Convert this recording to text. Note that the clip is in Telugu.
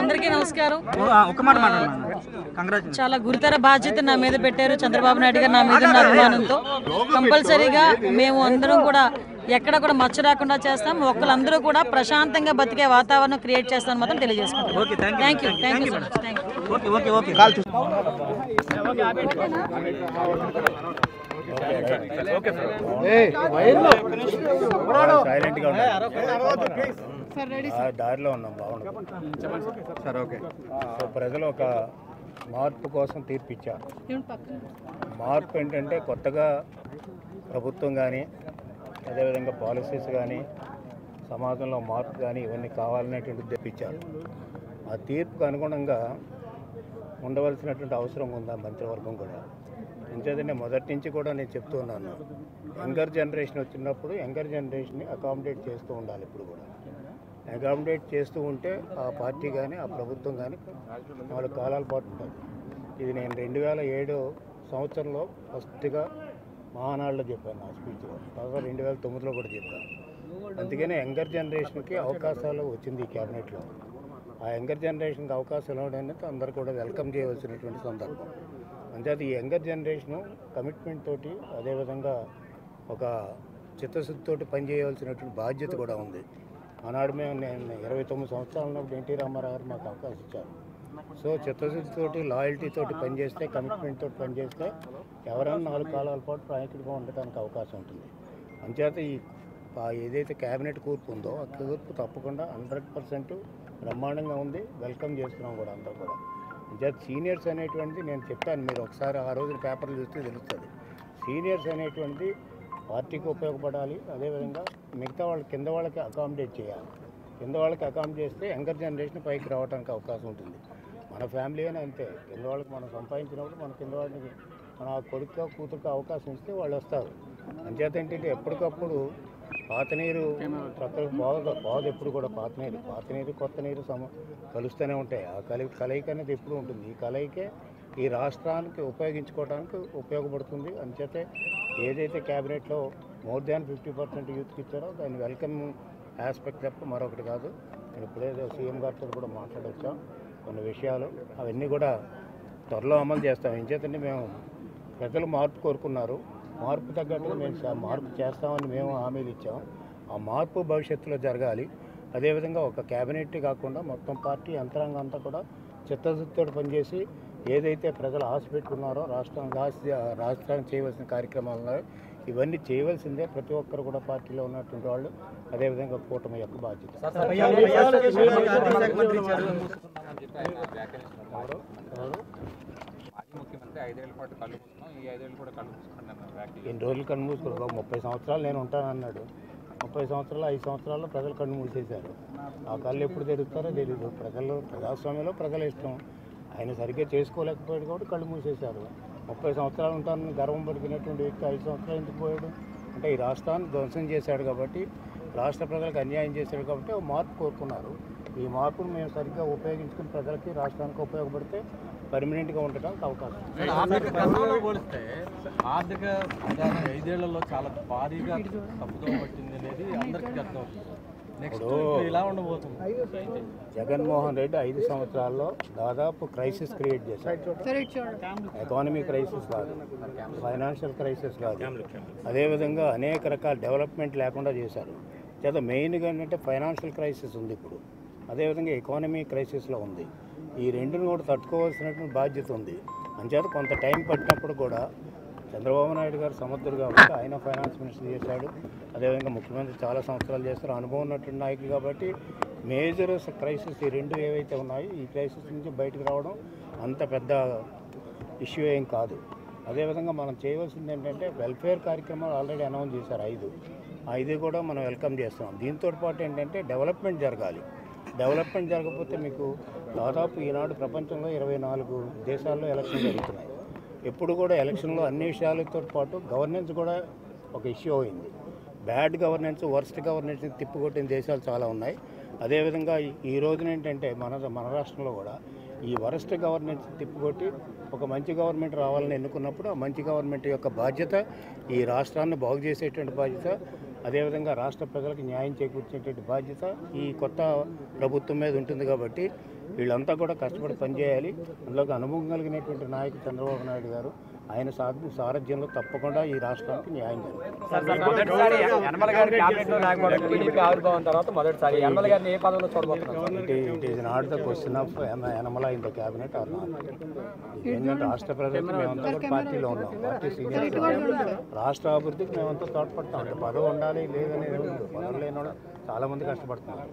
అందరికీ నమస్కారం. చాలా గురుతర బాధ్యత నా మీద పెట్టారు చంద్రబాబు నాయుడు గారు. నా మీద ఉన్న అభిమానంతో కంపల్సరీగా మేము అందరం కూడా ఎక్కడ కూడా మచ్చ రాకుండా చేస్తాం. ఒక్కళ్ళందరూ కూడా ప్రశాంతంగా బతికే వాతావరణం క్రియేట్ చేస్తామని మాత్రం తెలియజేసుకుంటాం. Thank you so much. Thank దారిలో ఉన్నాం. బాగుంది సార్. ఓకే. సో ప్రజలు ఒక మార్పు కోసం తీర్పిచ్చారు. మార్పు ఏంటంటే కొత్తగా ప్రభుత్వం కానీ అదేవిధంగా పాలసీస్ కానీ సమాజంలో మార్పు కానీ ఇవన్నీ కావాలనేటువంటి తెప్పించారు. ఆ తీర్పుకు అనుగుణంగా ఉండవలసినటువంటి అవసరం ఉందా మంత్రివర్గం కూడా. అంచేతనే మొదటి నుంచి కూడా నేను చెప్తూ ఉన్నాను, యంగర్ జనరేషన్ వచ్చినప్పుడు యంగర్ జనరేషన్ని అకామిడేట్ చేస్తూ ఉండాలి. ఇప్పుడు కూడా అకామిడేట్ చేస్తూ ఉంటే ఆ పార్టీ కానీ ఆ ప్రభుత్వం కానీ 4 కాలాల పాటు ఉంటుంది. ఇది నేను 2007 సంవత్సరంలో ఫస్ట్గా మహానాడులో చెప్పాను నా స్పీచ్లో. తర్వాత 2009లో కూడా చెప్పాను. అందుకనే యంగర్ జనరేషన్కి అవకాశాలు వచ్చింది ఈ క్యాబినెట్లో. ఆ యంగర్ జనరేషన్కి అవకాశాలు ఇవ్వడానికి అందరూ కూడా వెల్కమ్ చేయవలసినటువంటి సందర్భం. అంచేత ఈ యంగర్ జనరేషను కమిట్మెంట్ తోటి అదేవిధంగా ఒక చిత్తశుద్ధితోటి పనిచేయవలసినటువంటి బాధ్యత కూడా ఉంది. ఆనాడు నేను 29 సంవత్సరాలు ఉన్నప్పుడు ఎన్టీ రామారావు గారు మాకు అవకాశం ఇచ్చారు. సో చిత్తశుద్ధితోటి లాయల్టీతోటి పనిచేస్తే కమిట్మెంట్ తోటి పనిచేస్తే ఎవరైనా 4 కాలాల పాటు నాయకుడిగా ఉండటానికి అవకాశం ఉంటుంది. అంచేత ఈ ఏదైతే క్యాబినెట్ కూర్పు ఉందో ఆ కూర్పు తప్పకుండా 100% బ్రహ్మాండంగా ఉంది. వెల్కమ్ చేస్తున్నాం కూడా అందరూ కూడా. అంచేత సీనియర్స్ అనేటువంటిది నేను చెప్పాను, మీరు ఒకసారి ఆ రోజు పేపర్లు చూస్తే తెలుస్తుంది. సీనియర్స్ అనేటువంటిది పార్టీకి ఉపయోగపడాలి. అదేవిధంగా మిగతా వాళ్ళ కింద వాళ్ళకి అకామిడేట్ చేయాలి. కింద వాళ్ళకి అకామిడేట్ చేస్తే యంగర్ జనరేషన్ పైకి రావడానికి అవకాశం ఉంటుంది. మన ఫ్యామిలీ అని అంతే, కింద వాళ్ళకి మనం సంపాదించినప్పుడు మన కింద వాళ్ళకి మన కొడుకు కూతురుకు అవకాశం ఇస్తే వాళ్ళు వస్తారు. అంచేత ఏంటంటే ఎప్పటికప్పుడు పాత నీరు ప్రకృతి బాగు ఎప్పుడు కూడా పాత నీరు కొత్త నీరు కలుస్తూనే ఉంటాయి. ఆ కలయిక అనేది ఎప్పుడు ఉంటుంది. ఈ కలయికే ఈ రాష్ట్రానికి ఉపయోగించుకోవడానికి ఉపయోగపడుతుంది. అంచేతే ఏదైతే క్యాబినెట్లో మోర్ దాన్ 50% యూత్కి ఇచ్చారో దాన్ని వెల్కమ్ ఆస్పెక్ట్ తప్ప మరొకటి కాదు. నేను ఇప్పుడేదో సీఎం గారితో కూడా మాట్లాడొచ్చాం కొన్ని విషయాలు, అవన్నీ కూడా త్వరలో అమలు చేస్తాం. ఎంచేతంటే మేము ప్రజలు మార్పు కోరుకున్నారు, మార్పు తగ్గట్టుగా మేము మార్పు చేస్తామని మేము హామీలు ఇచ్చాం. ఆ మార్పు భవిష్యత్తులో జరగాలి. అదేవిధంగా ఒక క్యాబినెట్ కాకుండా మొత్తం పార్టీ యంత్రాంగం అంతా కూడా చిత్తశుద్ధితో పనిచేసి ఏదైతే ప్రజలు ఆశ పెట్టుకున్నారో రాష్ట్రానికి చేయవలసిన కార్యక్రమాలు ఇవన్నీ చేయవలసిందే. ప్రతి ఒక్కరు కూడా పార్టీలో ఉన్నటువంటి వాళ్ళు అదేవిధంగా కూటమి యొక్క బాధ్యత. ఎన్ని రోజులు కన్ను మూసుకున్నారు? 30 సంవత్సరాలు నేను ఉంటానన్నాడు. 30 సంవత్సరాలు 5 సంవత్సరాల్లో ప్రజలు కన్ను మూసేశారు. ఆ కళ్ళు ఎప్పుడు తెరుస్తారో తెలీదు. ప్రజాస్వామ్యంలో ప్రజల ఇష్టం. ఆయన సరిగ్గా చేసుకోలేకపోయాడు కాబట్టి కళ్ళు మూసేశారు. 30 సంవత్సరాలు ఉంటానని గర్వం పడిపోయినటువంటి వ్యక్తి 5 సంవత్సరాలు ఎందుకు పోయాడు అంటే ఈ రాష్ట్రాన్ని ధ్వంసం చేశాడు కాబట్టి, రాష్ట్ర ప్రజలకు అన్యాయం చేశాడు కాబట్టి మార్పు కోరుకున్నారు. ఈ మార్పును మేము సరిగ్గా ఉపయోగించుకుని ప్రజలకి రాష్ట్రానికి ఉపయోగపడితే పర్మనెంట్గా ఉండటానికి అవకాశం. ఆర్థిక 5 ఏళ్లలో చాలా భారీగా తప్పుదోవ పట్టింది అనేది అందరికీ అర్థమవుతుంది. జగన్మోహన్ రెడ్డి 5 సంవత్సరాల్లో దాదాపు క్రైసిస్ క్రియేట్ చేశారు. ఎకానమీ క్రైసిస్ కాదు, ఫైనాన్షియల్ క్రైసిస్ కాదు, అదేవిధంగా అనేక రకాల డెవలప్మెంట్ లేకుండా చేశారు. చేత మెయిన్గా ఏంటంటే ఫైనాన్షియల్ క్రైసిస్ ఉంది ఇప్పుడు, అదేవిధంగా ఎకానమీ క్రైసిస్లో ఉంది. ఈ రెండును కూడా తట్టుకోవాల్సినటువంటి బాధ్యత ఉంది. అంచేత కొంత టైం పట్టినప్పుడు కూడా చంద్రబాబు నాయుడు గారు సమర్థుడు కాబట్టి ఆయన ఫైనాన్స్ మినిస్టర్ చేశాడు. అదేవిధంగా ముఖ్యమంత్రి చాలా సంవత్సరాలు చేస్తారు, అనుభవం ఉన్నటువంటి నాయకులు కాబట్టి మేజర్ క్రైసిస్ ఈ రెండు ఏవైతే ఉన్నాయో ఈ క్రైసిస్ నుంచి బయటకు రావడం అంత పెద్ద ఇష్యూ ఏం కాదు. అదేవిధంగా మనం చేయవలసింది ఏంటంటే వెల్ఫేర్ కార్యక్రమాలు ఆల్రెడీ అనౌన్స్ చేశారు 5 కూడా మనం వెల్కమ్ చేస్తున్నాం. దీంతో పాటు ఏంటంటే డెవలప్మెంట్ జరగాలి. డెవలప్మెంట్ జరగకపోతే మీకు దాదాపు ఈనాడు ప్రపంచంలో 24 దేశాల్లో ఎలక్షన్ జరుగుతున్నాయి. ఎప్పుడు కూడా ఎలక్షన్లో అన్ని విషయాలతో పాటు గవర్నెన్స్ కూడా ఒక ఇష్యూ అయింది. బ్యాడ్ గవర్నెన్స్, వర్స్ట్ గవర్నెన్స్ తిప్పికొట్టిన దేశాలు చాలా ఉన్నాయి. అదేవిధంగా ఈ రోజున ఏంటంటే మన రాష్ట్రంలో కూడా ఈ వరస్ట్ గవర్నెన్స్ తిప్పికొట్టి ఒక మంచి గవర్నమెంట్ రావాలని ఎన్నుకున్నప్పుడు ఆ మంచి గవర్నమెంట్ యొక్క బాధ్యత ఈ రాష్ట్రాన్ని బాగు చేసేటువంటి బాధ్యత అదేవిధంగా రాష్ట్ర ప్రజలకు న్యాయం చేకూర్చేటువంటి బాధ్యత ఈ కొత్త ప్రభుత్వం మీద ఉంటుంది కాబట్టి వీళ్ళంతా కూడా కష్టపడి పనిచేయాలి. అందులోకి అనుభవం కలిగినటువంటి నాయకుడు చంద్రబాబు నాయుడు గారు ఆయన సారథ్యంలో తప్పకుండా ఈ రాష్ట్రానికి న్యాయం it is not the question of Yanamala in the cabinet or not. ఏంటంటే రాష్ట్ర ప్రజలకు మేమంతా కూడా పార్టీలో ఉన్నాం, పార్టీ సీనియర్, రాష్ట్ర అభివృద్ధికి మేమంతా తోడ్పడతాం. అంటే పదవి ఉండాలి లేదని పదవి లేని వాళ్ళు చాలామంది కష్టపడుతున్నారు.